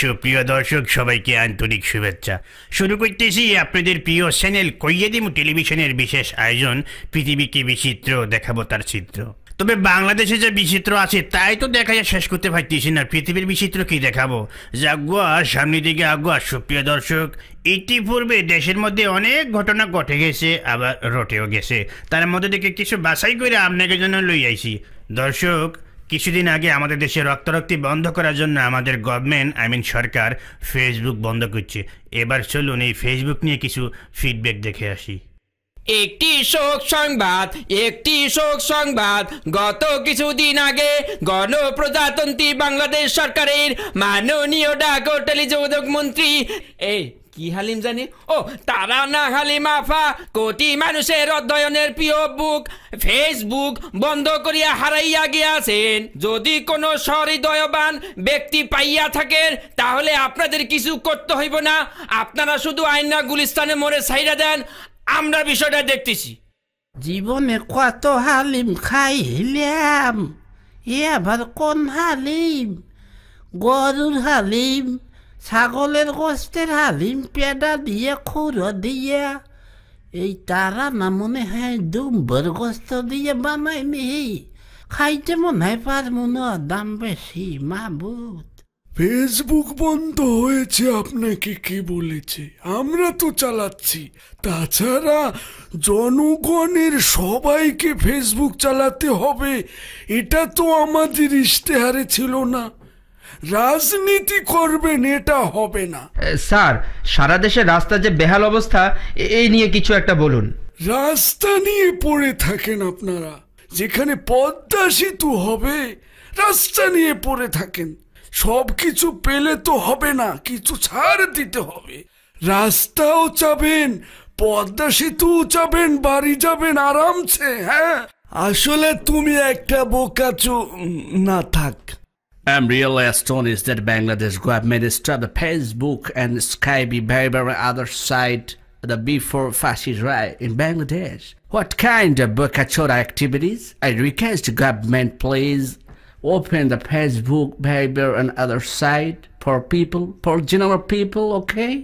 সুপ্রিয় দর্শক, সবাইকে আন্তরিক শুভেচ্ছা। শুরু করতেছি আপনাদের প্রিয় চ্যানেল কইয়েদিমু টেলিভিশনের বিশেষ আয়োজন পৃথিবীকে বিচিত্র দেখাবো তার চিত্র। তবে বাংলাদেশে যে বিচিত্র আছে তাই তো দেখা যায় শেষ করতে পারতেছি না। পৃথিবীর বিচিত্র কি দেখাবো? জাগুয়া সামনের দিকে আগুয়া। সুপ্রিয় দর্শক, ইতিপূর্বে দেশের মধ্যে অনেক ঘটনা ঘটে গেছে, আবার রটেও গেছে। তার মধ্যে থেকে কিছু বাছাই করে আপনাকে জন্য লই আইছি। দর্শক, কিছুদিন আগে আমাদের দেশে রক্তারক্তি বন্ধ করার জন্য আমাদের গভর্নমেন্ট সরকার ফেসবুক বন্ধ করছে। এবার চলুন এই ফেসবুক নিয়ে কিছু ফিডব্যাক দেখে আসি। একটি শোক সংবাদ গত কিছুদিন আগে গণপ্রজাতন্ত্রী বাংলাদেশ সরকারের মাননীয় ডাক ও টেলিযোগাযোগ মন্ত্রী কি হালিম জানি তারানা হালিমা আফা কোটি মানুষের অধ্যয়নের প্রিয় বুক ফেসবুক বন্ধ করিয়া হারাইয়া গিয়াছেন। যদি কোনো সহৃদয়বান ব্যক্তি পাইয়া থাকেন তাহলে আপনাদের কিছু করতে হইব না, আপনারা শুধু আইনা গুলিস্তানে মোড়ে ছাইরা দেন, আমরা বিষয়টা দেখতেছি। জীবনে কত হালিম খাইলাম, আবার কোন হালিম? গরুর হালিম, ছাগলের গোস্তের হালিম, পেডা দিয়ে খুঁড়ো দিয়ে। এই তারা না মনে হয় দুম্বর গোস্ত দিয়ে বানায়নি। খাইতে মনে হয় পারবো না, দাম বেশি। মাহবুব, ফেসবুক বন্ধ হয়েছে আপনাকে কে বলেছে? আমরা তো চালাচ্ছি। তাছাড়া জনগণের সবাইকে ফেসবুক চালাতে হবে এটা তো আমাদের ইশতেহারে ছিল না। রাজনীতি করবেন এটা হবে না। স্যার, সারা দেশে রাস্তা যে বেহাল অবস্থা, এই নিয়ে কিছু একটা বলুন। রাস্তা নিয়ে পড়ে থাকেন আপনারা। যেখানে পদ্মা সেতু হবে রাস্তা নিয়ে পড়ে থাকেন। সব কিছু পেলে তো হবে না, কিছু ছাড় দিতে হবে। রাস্তাও চাবেন, পদ্মা সেতু চাবেন, বাড়ি যাবেন আরামসে। হ্যাঁ, আসলে তুমি একটা বোকাচো। না থাক। I'm really astonished that Bangladesh government stopped the Facebook and Skype behavior on other side the before fascist riot in Bangladesh. What kind of bokachora activities? I request the government please open the Facebook behavior on other side for people, for general people, okay?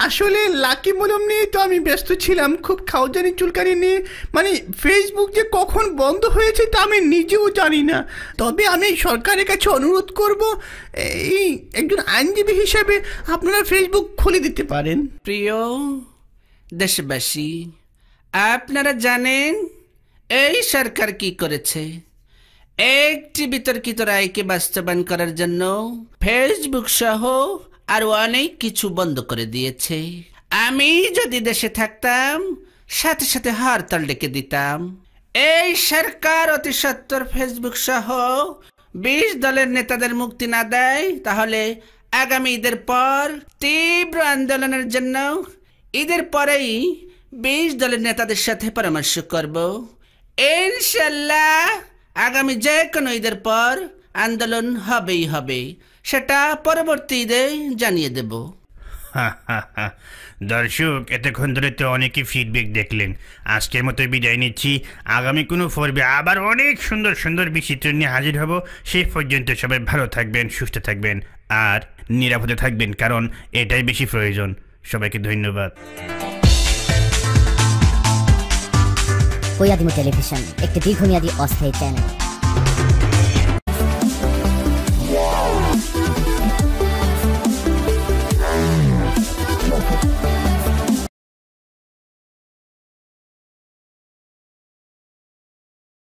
আসলে lucky মলম নিয়ে তো আমি ব্যস্ত ছিলাম, খুব খাওজানি চুলকানি নিয়ে। মানে ফেসবুক যে কখন বন্ধ হয়েছে তা আমি নিজেও জানি না। তবে আমি সরকারের কাছে অনুরোধ করব, এই একজন আইনজীবী হিসেবে আপনারা ফেসবুক খুলে দিতে পারেন। প্রিয় দেশবাসী, আপনারা জানেন এই সরকার কি করেছে? একটি বিতর্কিত রায়কে বাস্তবায়ন করার জন্য ফেসবুক সহ আরো অনেক কিছু বন্ধ করে দিয়েছে। আমি যদি দেশে থাকতাম সাথে সাথে হরতাল ডেকে দিতাম। এই সরকার অতি সত্বর ফেসবুক সহ 20 দলের নেতাদের মুক্তি না দেয় তাহলে আগামী ঈদের পর তীব্র আন্দোলনের জন্য ঈদের পরেই 20 দলের নেতাদের সাথে পরামর্শ করব। ইনশাল্লাহ আগামী যে কোনো ঈদের পর আন্দোলন হবেই হবে, সেটা পরবর্তী ঈদে জানিয়ে দেব। দর্শক, এতক্ষণ ধরে তো অনেকেই ফিডব্যাক দেখলেন। আজকের মতো বিদায় নিচ্ছি। আগামী কোনো পর্বে আবার অনেক সুন্দর সুন্দর বিচিত্র নিয়ে হাজির হব। সেই পর্যন্ত সবাই ভালো থাকবেন, সুস্থ থাকবেন আর নিরাপদে থাকবেন, কারণ এটাই বেশি প্রয়োজন। সবাইকে ধন্যবাদ। কইয়াদিমু টেলিভিশন একটি দীর্ঘমেয়াদী অস্থায়ী চ্যানেল।